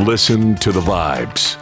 Listen to the vibes.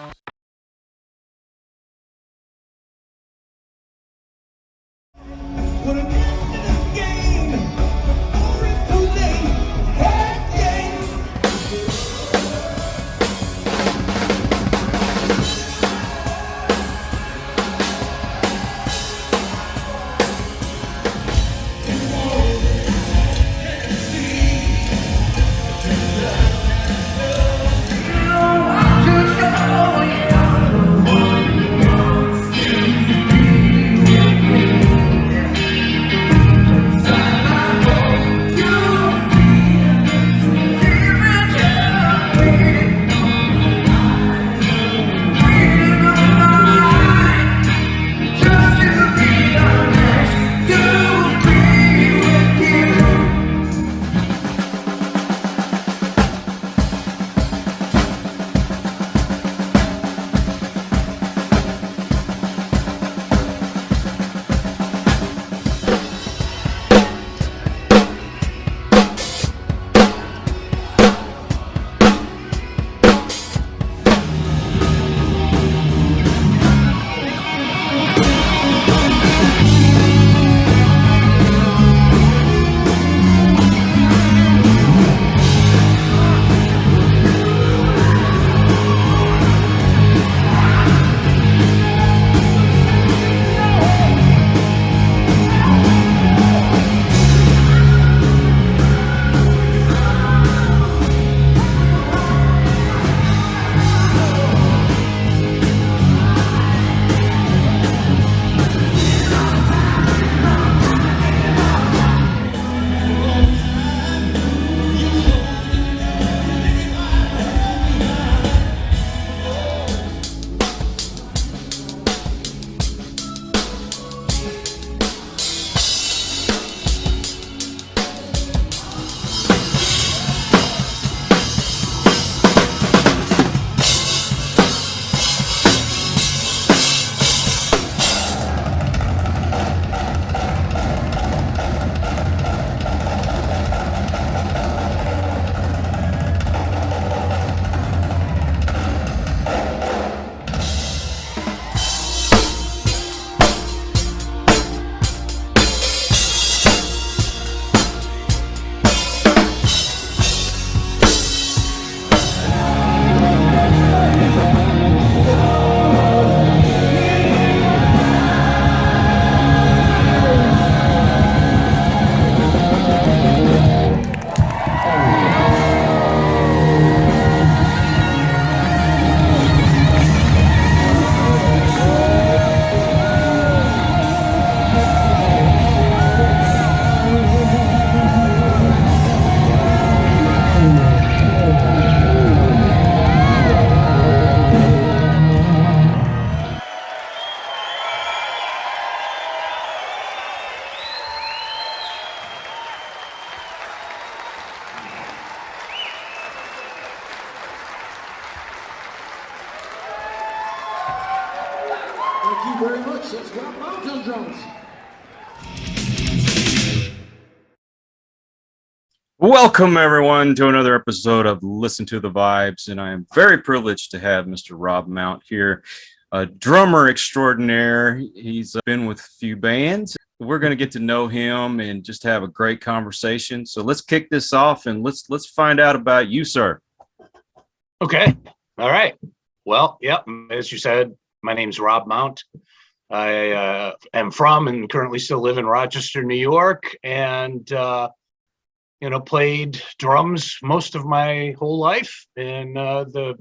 Thank you very much. Let's Rob Mount on drums. Welcome, everyone, to another episode of Listen to the Vibes, and I am very privileged to have Mr. Rob Mount here, a drummer extraordinaire. He's been with a few bands. We're going to get to know him and just have a great conversation. So let's kick this off and let's find out about you, sir. Okay. All right. Well, yep. As you said, my name's Rob Mount. I am from and currently still live in Rochester, New York, and played drums most of my whole life. And the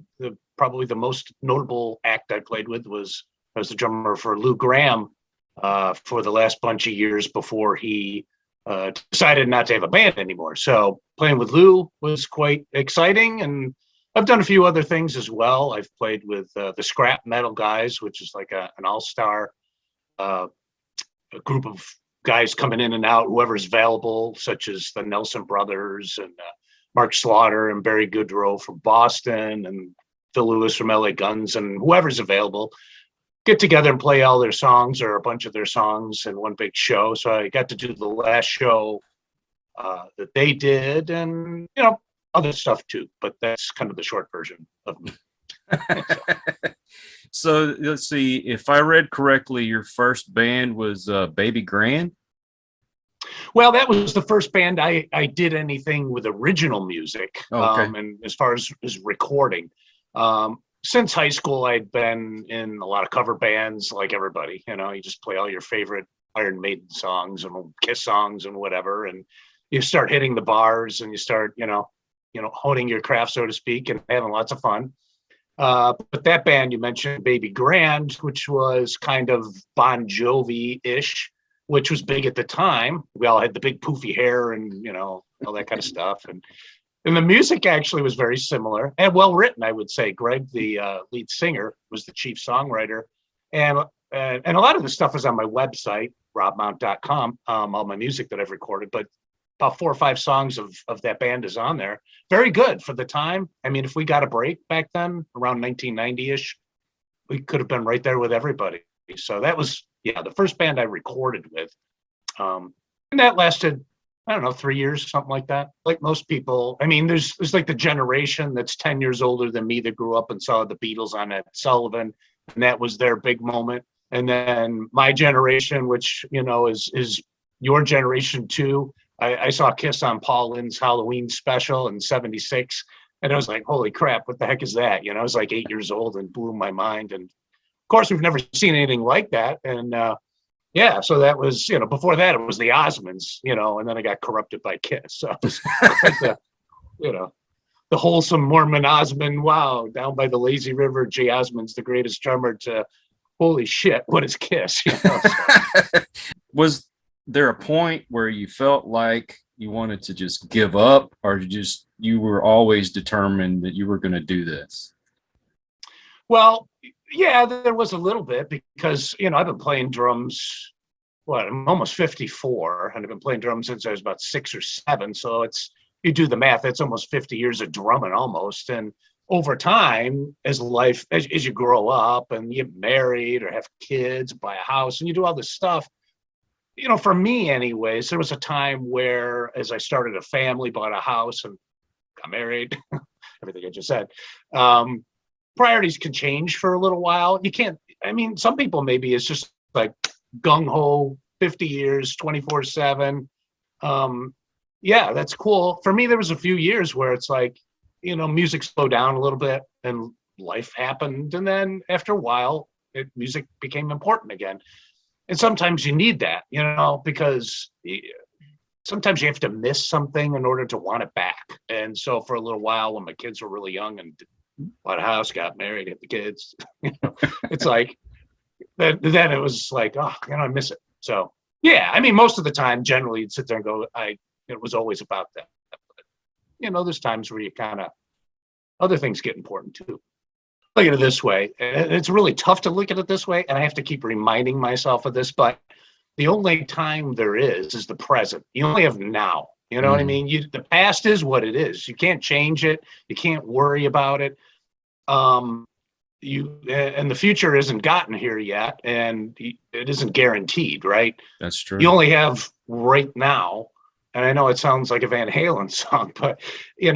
probably the most notable act I played with was I was the drummer for Lou Gramm for the last bunch of years before he decided not to have a band anymore. So playing with Lou was quite exciting, and I've done a few other things as well. I've played with the Scrap Metal Guys, which is like an all-star a group of guys coming in and out, whoever's available, such as the Nelson Brothers and Mark Slaughter and Barry Goudreau from Boston and Phil Lewis from LA Guns, and whoever's available get together and play all their songs or a bunch of their songs in one big show. So I got to do the last show that they did, and other stuff too, but that's kind of the short version of me. So let's see. If I read correctly, your first band was Baby Grand. Well, that was the first band I did anything with original music. Okay. And as far as recording, since high school, I'd been in a lot of cover bands like everybody. You just play all your favorite Iron Maiden songs and Kiss songs and whatever. And you start hitting the bars and you start, honing your craft, so to speak, and having lots of fun. But that band you mentioned, Baby Grand, which was kind of Bon Jovi-ish, which was big at the time. We all had the big poofy hair and, all that kind of stuff. And the music actually was very similar and well written, I would say. Greg, the lead singer, was the chief songwriter. And a lot of the stuff is on my website, robmount.com, all my music that I've recorded. But about 4 or 5 songs of that band is on there. Very good for the time. I mean, if we got a break back then, around 1990-ish, we could have been right there with everybody. So that was, the first band I recorded with. And that lasted, I don't know, 3 years, something like that. Like most people, I mean, there's like the generation that's 10 years older than me that grew up and saw the Beatles on Ed Sullivan, and that was their big moment. And then my generation, which, is your generation too. I saw Kiss on Paul Lynde's Halloween special in '76. And I was like, holy crap, what the heck is that? I was like 8 years old and blew my mind. And of course, we've never seen anything like that. And so that was, before that, it was the Osmonds, and then I got corrupted by Kiss. So it was like the wholesome Mormon Osmond, wow, down by the lazy river, Jay Osmond's the greatest drummer, to holy shit, what is Kiss? Was there a point where you felt like you wanted to just give up, or you were always determined that you were going to do this? Well, yeah, there was a little bit because, I've been playing drums, I'm almost 54, and I've been playing drums since I was about 6 or 7. So you do the math, it's almost 50 years of drumming almost. And over time, as you grow up and you get married or have kids, buy a house, and you do all this stuff, for me anyways, there was a time where, as I started a family, bought a house and got married, everything I just said, priorities can change for a little while. You can't, some people maybe it's just like gung-ho, 50 years, 24/7. Yeah, that's cool. For me, there was a few years where it's like, music slowed down a little bit and life happened. And then after a while, music became important again. And sometimes you need that, because sometimes you have to miss something in order to want it back. And so for a little while, when my kids were really young and bought a house, got married, had the kids, it's like, then it was like, oh, I miss it. So, yeah, most of the time, generally, you'd sit there and go, it was always about that. But, there's times where you kind of, other things get important too. Look at it this way. It's really tough to look at it this way, and I have to keep reminding myself of this, but the only time there is the present. You only have now. You know what I mean? The past is what it is. You can't change it. You can't worry about it. And the future isn't gotten here yet, and it isn't guaranteed, right? That's true. You only have right now, and I know it sounds like a Van Halen song, but you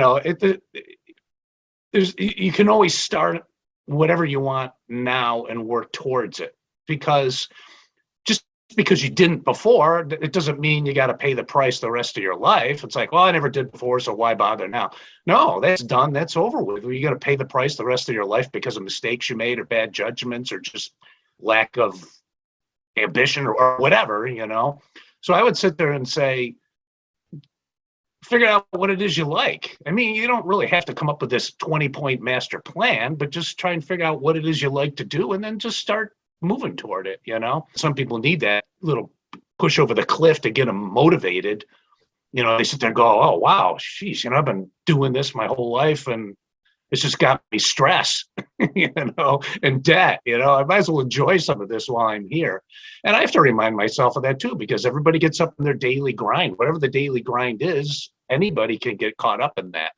can always start whatever you want now and work towards it, because because you didn't before, it doesn't mean you got to pay the price the rest of your life. It's like, well, I never did before, so why bother now? No, that's done. That's over with. You got to pay the price the rest of your life because of mistakes you made or bad judgments or just lack of ambition or whatever, So I would sit there and say, figure out what it is you like. You don't really have to come up with this 20-point master plan, but just try and figure out what it is you like to do and then just start moving toward it. Some people need that little push over the cliff to get them motivated. They sit there and go, oh wow, geez, I've been doing this my whole life and it's just got me stressed, and debt. I might as well enjoy some of this while I'm here. And I have to remind myself of that too, because everybody gets up in their daily grind. Whatever the daily grind is, anybody can get caught up in that.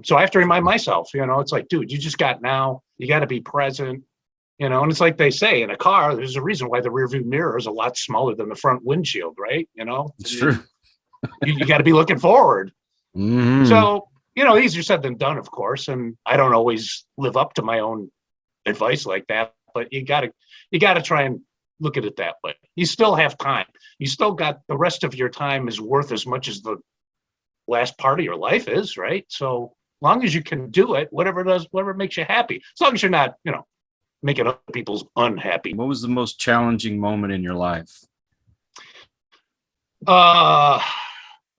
So I have to remind myself, it's like, dude, you just got now, you got to be present. And it's like they say in a car, there's a reason why the rear view mirror is a lot smaller than the front windshield, right? It's true. You got to be looking forward. Mm-hmm. So easier said than done, of course. And I don't always live up to my own advice like that, but you gotta try and look at it that way. You still have time. You still got the rest of your time is worth as much as the last part of your life is, right? So long as you can do it, whatever it does, whatever makes you happy, as long as you're not, making other people's unhappy. What was the most challenging moment in your life? Wow.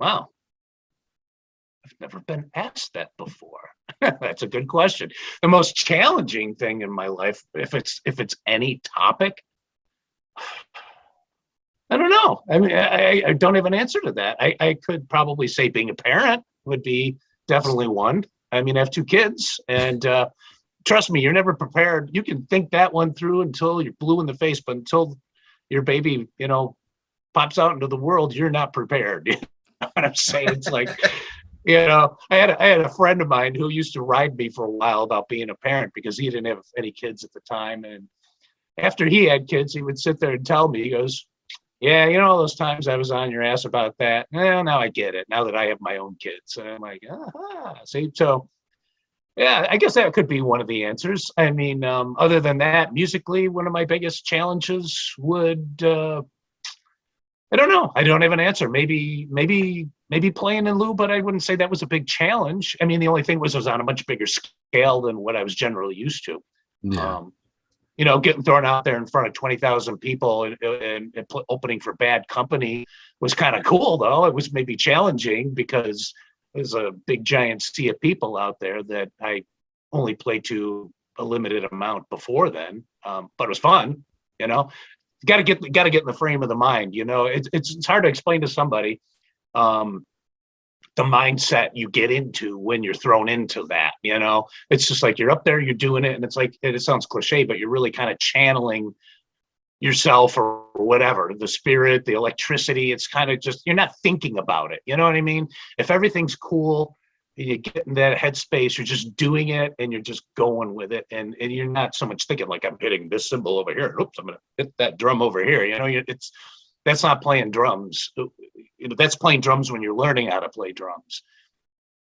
I've never been asked that before. That's a good question. The most challenging thing in my life, if it's any topic, I don't know. I mean, I don't have an answer to that. I could probably say being a parent would be definitely one. I mean, I have 2 kids, and trust me, you're never prepared. You can think that one through until you're blue in the face, but until your baby, pops out into the world, you're not prepared. You know what I'm saying? It's like, I had a friend of mine who used to ride me for a while about being a parent because he didn't have any kids at the time. And after he had kids, he would sit there and tell me, he goes, yeah, those times I was on your ass about that. Well, now I get it. Now that I have my own kids. And I'm like, see, so yeah, I guess that could be one of the answers. I mean, other than that, musically, one of my biggest challenges would, I don't know. I don't have an answer. Maybe playing in Lou, but I wouldn't say that was a big challenge. I mean, the only thing was it was on a much bigger scale than what I was generally used to. Yeah. Getting thrown out there in front of 20,000 people and opening for Bad Company was kind of cool, though. It was maybe challenging because there's a big giant sea of people out there that I only played to a limited amount before then. But it was fun, got to get in the frame of the mind. It's hard to explain to somebody the mindset you get into when you're thrown into that. It's just like you're up there, you're doing it, and it's like it sounds cliche, but you're really kind of channeling yourself or whatever, the spirit, the electricity. It's kind of just, you're not thinking about it. You know what I mean? If everything's cool, you get in that headspace, you're just doing it and you're just going with it. And you're not so much thinking like, I'm hitting this cymbal over here. Oops, I'm going to hit that drum over here. That's not playing drums. That's playing drums when you're learning how to play drums.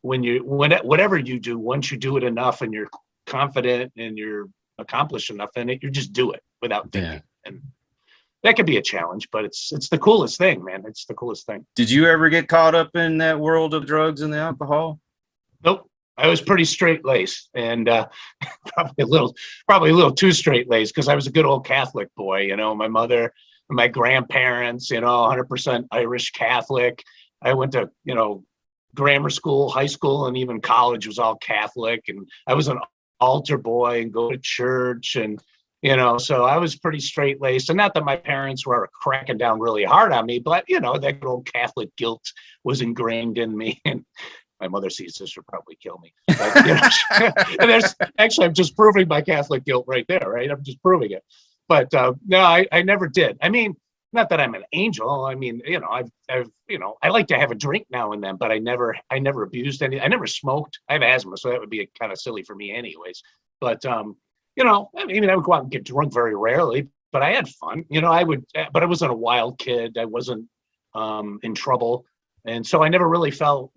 Whatever you do, once you do it enough and you're confident and you're accomplished enough in it, you just do it without thinking. Yeah. And that could be a challenge, but it's the coolest thing, man. It's the coolest thing. Did you ever get caught up in that world of drugs and the alcohol? Nope. I was pretty straight-laced and probably a little too straight-laced because I was a good old Catholic boy. My mother and my grandparents, 100% Irish Catholic. I went to, grammar school, high school, and even college was all Catholic. And I was an altar boy and go to church and, so I was pretty straight-laced. And not that my parents were cracking down really hard on me, but, that good old Catholic guilt was ingrained in me. And my mother sees this, will probably kill me. But, and I'm just proving my Catholic guilt right there, right? I'm just proving it. But no, I never did. I mean, not that I'm an angel. I mean, I like to have a drink now and then, but I never abused any. I never smoked. I have asthma, so that would be kind of silly for me anyways. But I would go out and get drunk very rarely, but I had fun. But I wasn't a wild kid. I wasn't in trouble. And so I never really fell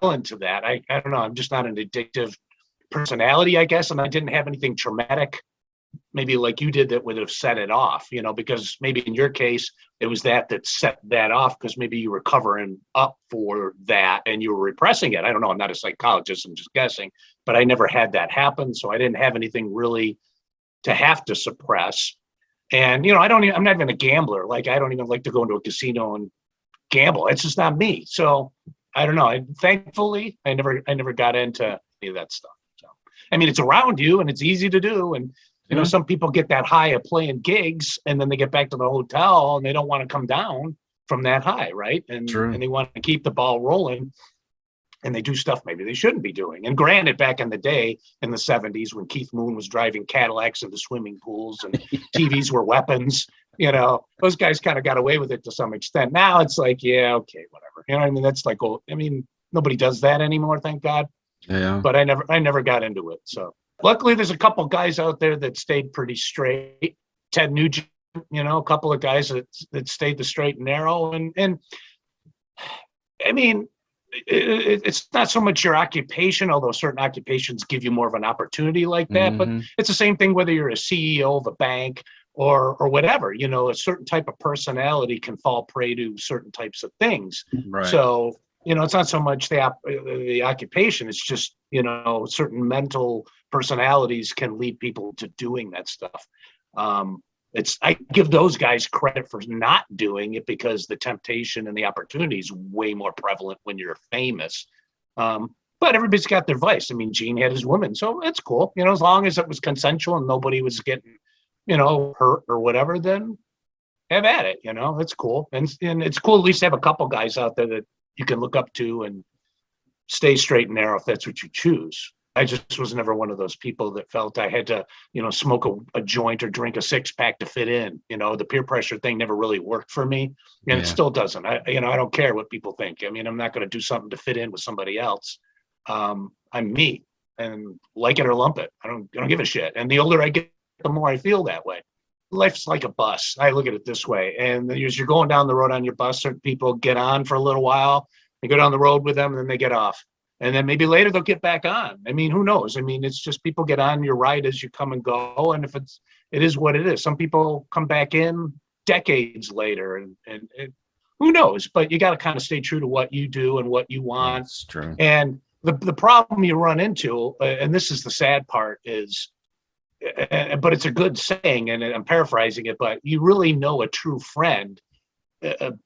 into that. I don't know. I'm just not an addictive personality, I guess. And I didn't have anything traumatic, maybe like you did, that would have set it off, because maybe in your case, it was that set that off because maybe you were covering up for that and you were repressing it. I don't know. I'm not a psychologist. I'm just guessing, but I never had that happen. So I didn't have anything really to have to suppress. And, I'm not even a gambler. Like, I don't even like to go into a casino and gamble. It's just not me. So I don't know. Thankfully, I never got into any of that stuff. So, I mean, it's around you and it's easy to do. And, some people get that high of playing gigs and then they get back to the hotel and they don't want to come down from that high. Right. And they want to keep the ball rolling and they do stuff maybe they shouldn't be doing. And granted, back in the day in the 70s when Keith Moon was driving Cadillacs into swimming pools and TVs were weapons, those guys kind of got away with it to some extent. Now it's like, yeah, okay, whatever. You know what I mean? That's like, nobody does that anymore, thank God. Yeah. But I never got into it. So luckily there's a couple guys out there that stayed pretty straight. Ted Nugent, a couple of guys that stayed the straight and narrow. And I mean, it's not so much your occupation, although certain occupations give you more of an opportunity like that. But it's the same thing whether you're a CEO of a bank or whatever. A certain type of personality can fall prey to certain types of things. Right. So it's not so much the occupation. It's just certain mental personalities can lead people to doing that stuff. I give those guys credit for not doing it because the temptation and the opportunity is way more prevalent when you're famous. But everybody's got their vice. I mean, Gene had his woman, so it's cool. As long as it was consensual and nobody was getting, hurt or whatever, then have at it. It's cool. And it's cool at least to have a couple guys out there that you can look up to and stay straight and narrow if that's what you choose. I just was never one of those people that felt I had to, smoke a joint or drink a 6-pack to fit in. The peer pressure thing never really worked for me, and it still doesn't. I don't care what people think. I mean, I'm not going to do something to fit in with somebody else. I'm me, and like it or lump it. I don't give a shit. And the older I get, the more I feel that way. Life's like a bus. I look at it this way. And as you're going down the road on your bus, certain people get on for a little while. You go down the road with them, and then they get off. And then maybe later they'll get back on. I mean, who knows? I mean, it's just people get on your ride as you come and go. And if it is what it is. Some people come back in decades later and who knows? But you got to kind of stay true to what you do and what you want. That's true. And the problem you run into, and this is the sad part, is, but it's a good saying, and I'm paraphrasing it, but you really know a true friend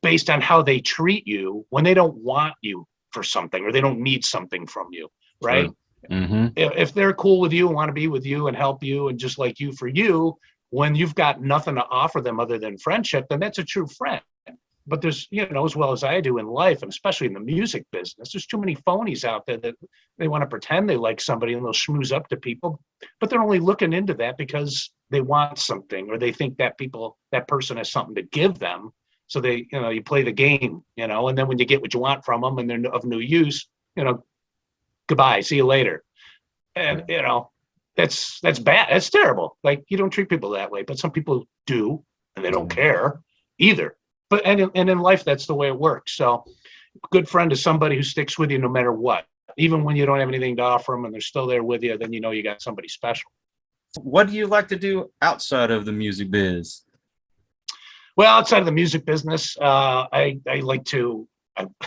based on how they treat you when they don't want you for something or they don't need something from you, right? Mm-hmm. If they're cool with you and want to be with you and help you and just like you for you, when you've got nothing to offer them other than friendship, then that's a true friend. But there's, as well as I do in life, and especially in the music business, there's too many phonies out there that they want to pretend they like somebody and they'll schmooze up to people, but they're only looking into that because they want something or they think that person has something to give them. So they, you play the game, and then when you get what you want from them and they're of no use, goodbye, see you later. And, that's bad. That's terrible. Like, you don't treat people that way, but some people do, and they don't care either. But, and in life, that's the way it works. So a good friend is somebody who sticks with you no matter what. Even when you don't have anything to offer them and they're still there with you, then you got somebody special. What do you like to do outside of the music biz? Well, outside of the music business, I like to,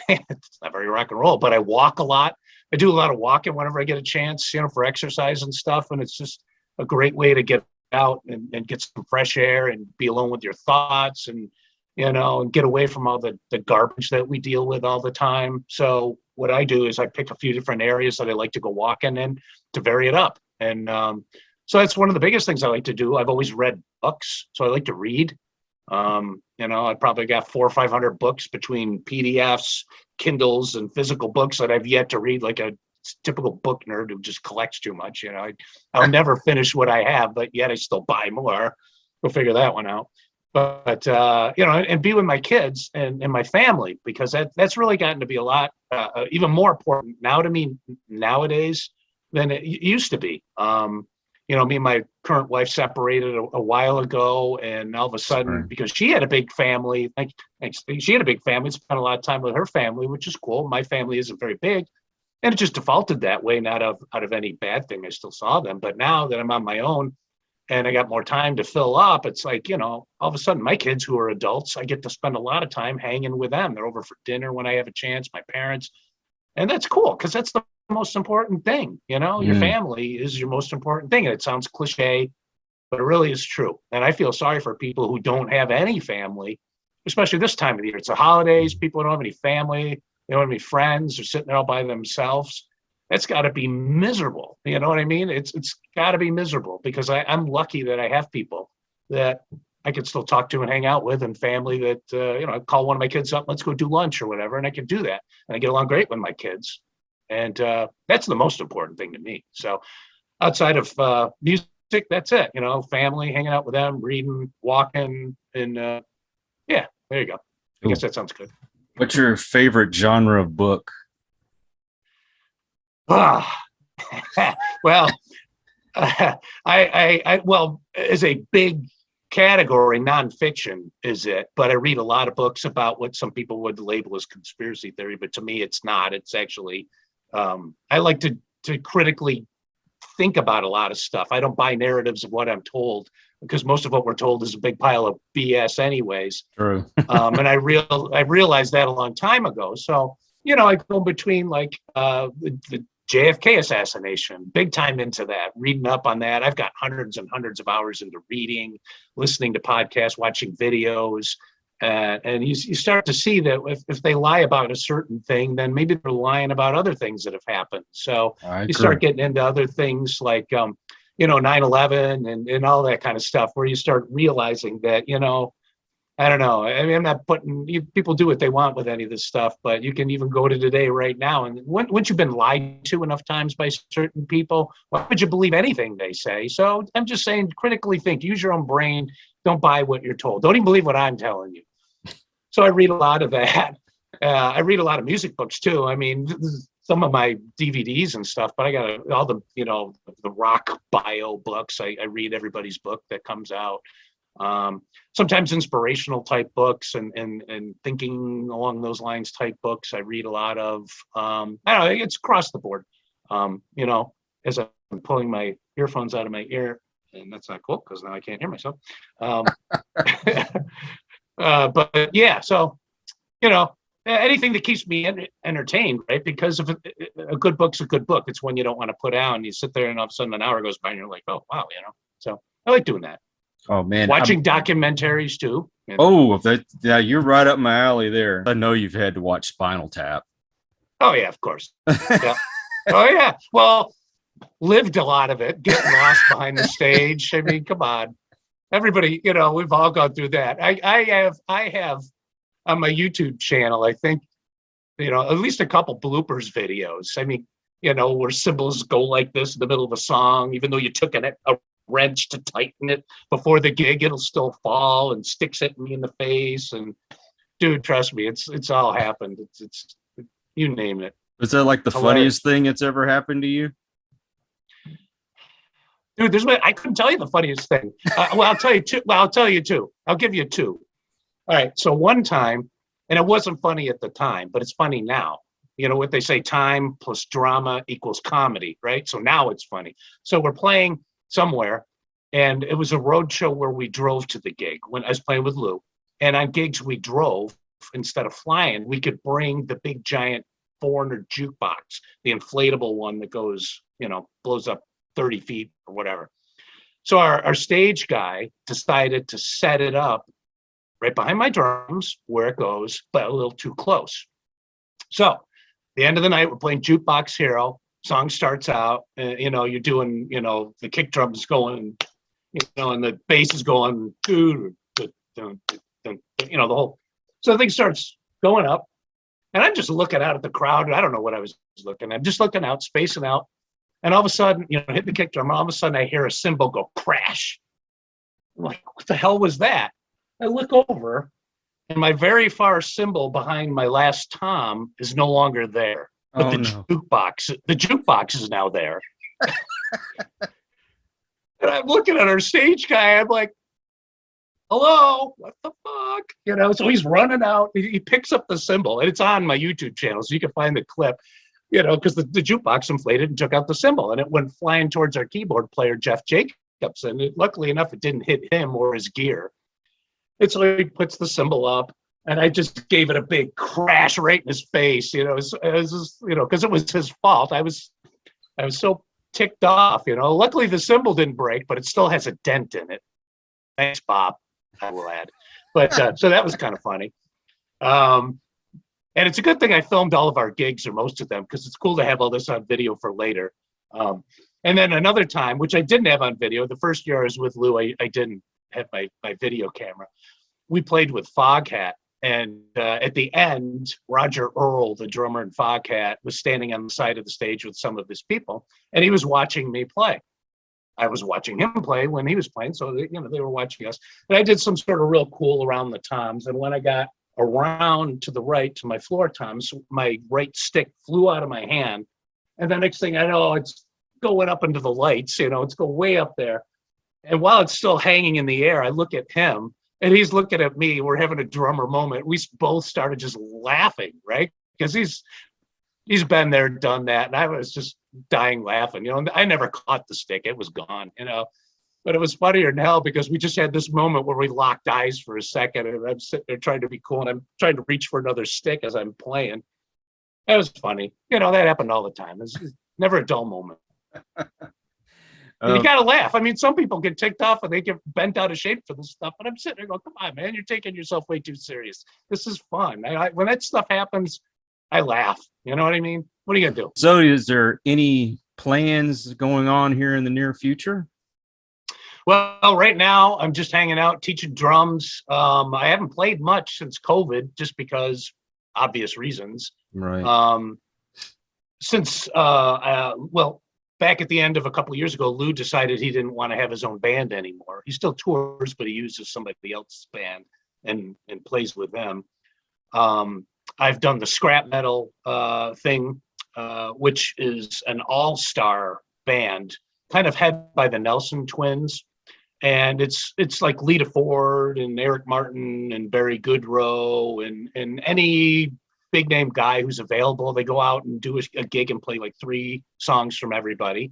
it's not very rock and roll, but I walk a lot. I do a lot of walking whenever I get a chance, for exercise and stuff. And it's just a great way to get out and get some fresh air and be alone with your thoughts and, and get away from all the garbage that we deal with all the time. So what I do is I pick a few different areas that I like to go walking in to vary it up. And so that's one of the biggest things I like to do. I've always read books, so I like to read. I probably got 400 or 500 books between PDFs, Kindles, and physical books that I've yet to read, like a typical book nerd who just collects too much. I'll never finish what I have, but yet I still buy more. We'll figure that one out. But and be with my kids and my family, because that's really gotten to be a lot, even more important now to me nowadays than it used to be. Me and my current wife separated a while ago, and all of a sudden, because she had a big family, she had a big family, spent a lot of time with her family, which is cool. My family isn't very big, and it just defaulted that way, not out of any bad thing. I still saw them, but now that I'm on my own and I got more time to fill up, it's like, all of a sudden my kids who are adults, I get to spend a lot of time hanging with them. They're over for dinner when I have a chance, my parents, and that's cool because that's the most important thing. Your family is your most important thing. And it sounds cliche, but it really is true. And I feel sorry for people who don't have any family, especially this time of the year. It's the holidays. People don't have any family. They don't have any friends. They're sitting there all by themselves. That's got to be miserable. You know what I mean? It's got to be miserable, because I'm lucky that I have people that I can still talk to and hang out with, and family that, I call one of my kids up, let's go do lunch or whatever. And I can do that. And I get along great with my kids. And that's the most important thing to me. So outside of music, that's it. Family, hanging out with them, reading, walking, and there you go. I guess that sounds good. What's your favorite genre of book? Well, I as a big category, nonfiction is it, but I read a lot of books about what some people would label as conspiracy theory, but to me it's not. It's actually, I like to critically think about a lot of stuff. I don't buy narratives of what I'm told, because most of what we're told is a big pile of BS anyways. True. And I realized that a long time ago. So, I go between like the JFK assassination, big time into that, reading up on that. I've got hundreds and hundreds of hours into reading, listening to podcasts, watching videos. And you start to see that if they lie about a certain thing, then maybe they're lying about other things that have happened. So you start getting into other things like, 9/11 and all that kind of stuff, where you start realizing that, I don't know. I mean, I'm not people do what they want with any of this stuff, but you can even go to today right now. And once you've been lied to enough times by certain people, why would you believe anything they say? So I'm just saying, critically think, use your own brain. Don't buy what you're told. Don't even believe what I'm telling you. So I read a lot of that. I read a lot of music books too. I mean, some of my DVDs and stuff, but I got all the, the rock bio books. I read everybody's book that comes out. Sometimes inspirational type books and thinking along those lines type books. I read a lot of, I don't know, it's across the board. As I'm pulling my earphones out of my ear, and that's not cool because now I can't hear myself. But yeah, so, anything that keeps me entertained, right? Because if a good book's a good book, it's one you don't want to put out, and you sit there and all of a sudden an hour goes by and you're like, oh, wow, so I like doing that. Oh man, watching documentaries too. Oh, yeah, you're right up my alley there. I know you've had to watch Spinal Tap. Oh yeah, of course. Yeah. Oh yeah. Well, lived a lot of it, getting lost behind the stage. I mean, come on, everybody. We've all gone through that. I have on my YouTube channel, I think, at least a couple bloopers videos. I mean, where cymbals go like this in the middle of a song, even though you took a wrench to tighten it before the gig, it'll still fall and sticks at me in the face. And dude, trust me, it's all happened. It's you name it. Is that like the funniest thing that's ever happened to you? Dude, I couldn't tell you the funniest thing. Well, I'll tell you two. Well, I'll tell you two. I'll give you two. All right. So one time, and it wasn't funny at the time, but it's funny now. You know what they say, time plus drama equals comedy, right? So now it's funny. So we're playing somewhere, and it was a road show where we drove to the gig when I was playing with Lou. And on gigs we drove instead of flying. We could bring the big giant foreigner jukebox, the inflatable one that goes, blows up 30 feet or whatever. So our stage guy decided to set it up right behind my drums where it goes, but a little too close. So the end of the night, we're playing Jukebox Hero. Song starts out, you're doing, the kick drums going, and the bass is going, the whole. So the thing starts going up, and I'm just looking out at the crowd. I don't know what I was looking at. I'm just looking out, spacing out. And all of a sudden, hit the kick drum. All of a sudden, I hear a cymbal go crash. I'm like, what the hell was that? I look over, and my very far cymbal behind my last tom is no longer there. But the jukebox is now there. And I'm looking at our stage guy. I'm like, hello, what the fuck? So he's running out. He picks up the cymbal, and it's on my YouTube channel, so you can find the clip, because the jukebox inflated and took out the cymbal, and it went flying towards our keyboard player, Jeff Jacobs. And luckily enough, it didn't hit him or his gear. And so he puts the cymbal up, and I just gave it a big crash right in his face, because it was his fault. I was so ticked off, Luckily the cymbal didn't break, but it still has a dent in it. Thanks, Bob, I will add. But so that was kind of funny. And it's a good thing I filmed all of our gigs, or most of them, because it's cool to have all this on video for later. And then another time, which I didn't have on video, the first year I was with Lou, I didn't have my video camera. We played with Foghat. And at the end, Roger Earl, the drummer in Foghat, was standing on the side of the stage with some of his people, and he was watching me play. I was watching him play when he was playing, so they were watching us. And I did some sort of real cool around the toms, and when I got around to the right to my floor toms, my right stick flew out of my hand, and the next thing I know, it's going up into the lights. It's going way up there. And while it's still hanging in the air, I look at him and he's looking at me. We're having a drummer moment. We both started just laughing, right? Because he's been there, done that. And I was just dying laughing. And I never caught the stick. It was gone, But it was funnier than hell because we just had this moment where we locked eyes for a second and I'm sitting there trying to be cool and I'm trying to reach for another stick as I'm playing. That was funny. That happened all the time. It's never a dull moment. You got to laugh. I mean, some people get ticked off and they get bent out of shape for this stuff. But I'm sitting there going, come on, man, you're taking yourself way too serious. This is fun. When that stuff happens, I laugh. You know what I mean? What are you going to do? So is there any plans going on here in the near future? Well, right now I'm just hanging out, teaching drums. I haven't played much since COVID just because obvious reasons. Right. Back at the end of a couple of years ago, Lou decided he didn't want to have his own band anymore. He still tours, but he uses somebody else's band and plays with them. I've done the scrap metal thing, which is an all-star band, kind of headed by the Nelson twins. And it's like Lita Ford and Eric Martin and Barry Goudreau and any big name guy who's available. They go out and do a gig and play like 3 songs from everybody.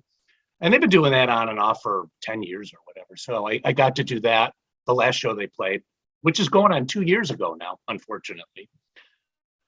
And they've been doing that on and off for 10 years or whatever. So I got to do that the last show they played, which is going on 2 years ago now, unfortunately.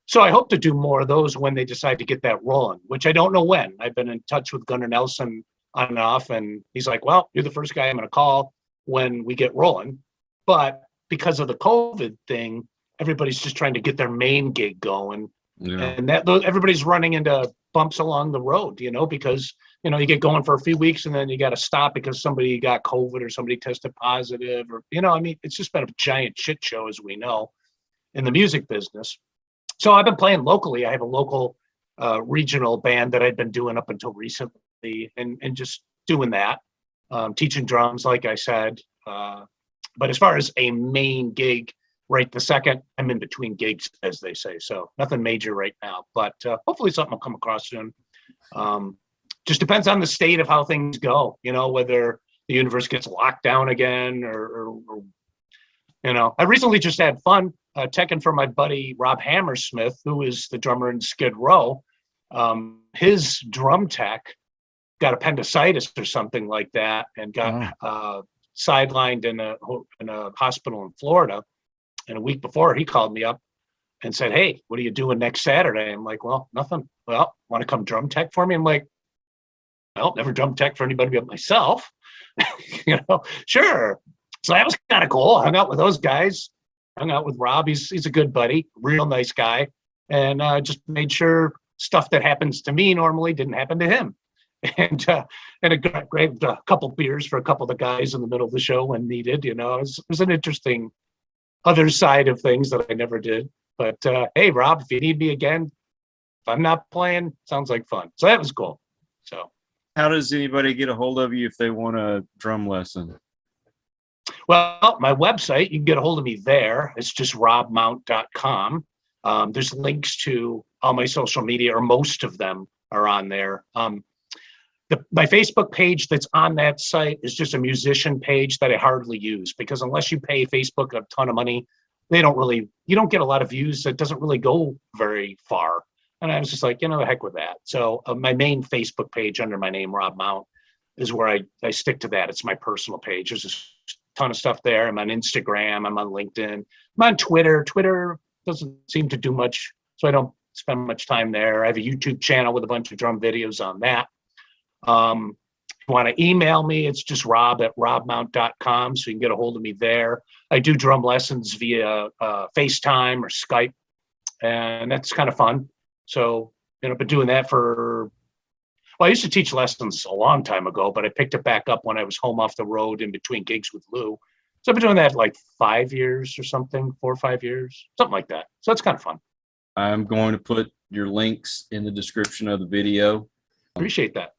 So I hope to do more of those when they decide to get that rolling, which I don't know when. I've been in touch with Gunnar Nelson on and off, and he's like, well, you're the first guy I'm going to call when we get rolling. But because of the COVID thing, everybody's just trying to get their main gig going. Yeah. And everybody's running into bumps along the road, because, you get going for a few weeks and then you got to stop because somebody got COVID or somebody tested positive or, it's just been a giant shit show, as we know, in the music business. So I've been playing locally. I have a local regional band that I'd been doing up until recently and just doing that, teaching drums, like I said. But as far as a main gig, right the second, I'm in between gigs, as they say. So nothing major right now, but hopefully something will come across soon. Just depends on the state of how things go, whether the universe gets locked down again or I recently just had fun teching for my buddy Rob Hammersmith, who is the drummer in Skid Row. His drum tech got appendicitis or something like that and got sidelined in a hospital in Florida. And a week before, he called me up and said, hey, what are you doing next Saturday? I'm like, well, nothing. Well, want to come drum tech for me? I'm like, well, never drum tech for anybody but myself. Sure. So that was kind of cool. Hung out with those guys. Hung out with Rob. He's a good buddy, real nice guy. And just made sure stuff that happens to me normally didn't happen to him. And grabbed a couple beers for a couple of the guys in the middle of the show when needed. It was an interesting other side of things that I never did. But hey, Rob, if you need me again, if I'm not playing, sounds like fun. So that was cool. So how does anybody get a hold of you if they want a drum lesson? Well, my website, you can get a hold of me there. It's just robmount.com. There's links to all my social media, or most of them are on there. My Facebook page that's on that site is just a musician page that I hardly use, because unless you pay Facebook a ton of money, you don't get a lot of views. It doesn't really go very far. And I was just like, the heck with that. So my main Facebook page under my name, Rob Mount, is where I stick to that. It's my personal page. There's a ton of stuff there. I'm on Instagram. I'm on LinkedIn. I'm on Twitter. Twitter doesn't seem to do much, so I don't spend much time there. I have a YouTube channel with a bunch of drum videos on that. If you want to email me, it's just rob@robmount.com, so you can get a hold of me there. I do drum lessons via FaceTime or Skype, and that's kind of fun. So, I've been doing that I used to teach lessons a long time ago, but I picked it back up when I was home off the road in between gigs with Lou. So I've been doing that like 5 years or something, 4 or 5 years, something like that. So it's kind of fun. I'm going to put your links in the description of the video. Appreciate that.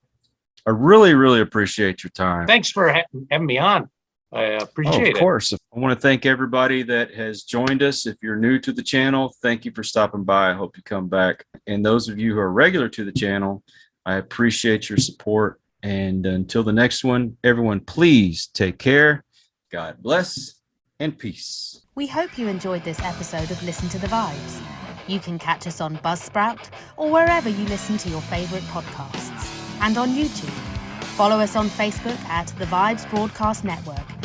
I really, really appreciate your time. Thanks for having me on. I appreciate it. Of course. I want to thank everybody that has joined us. If you're new to the channel, thank you for stopping by. I hope you come back. And those of you who are regular to the channel, I appreciate your support. And until the next one, everyone, please take care. God bless and peace. We hope you enjoyed this episode of Listen to the Vibes. You can catch us on Buzzsprout or wherever you listen to your favourite podcasts. And on YouTube. Follow us on Facebook at The Vibes Broadcast Network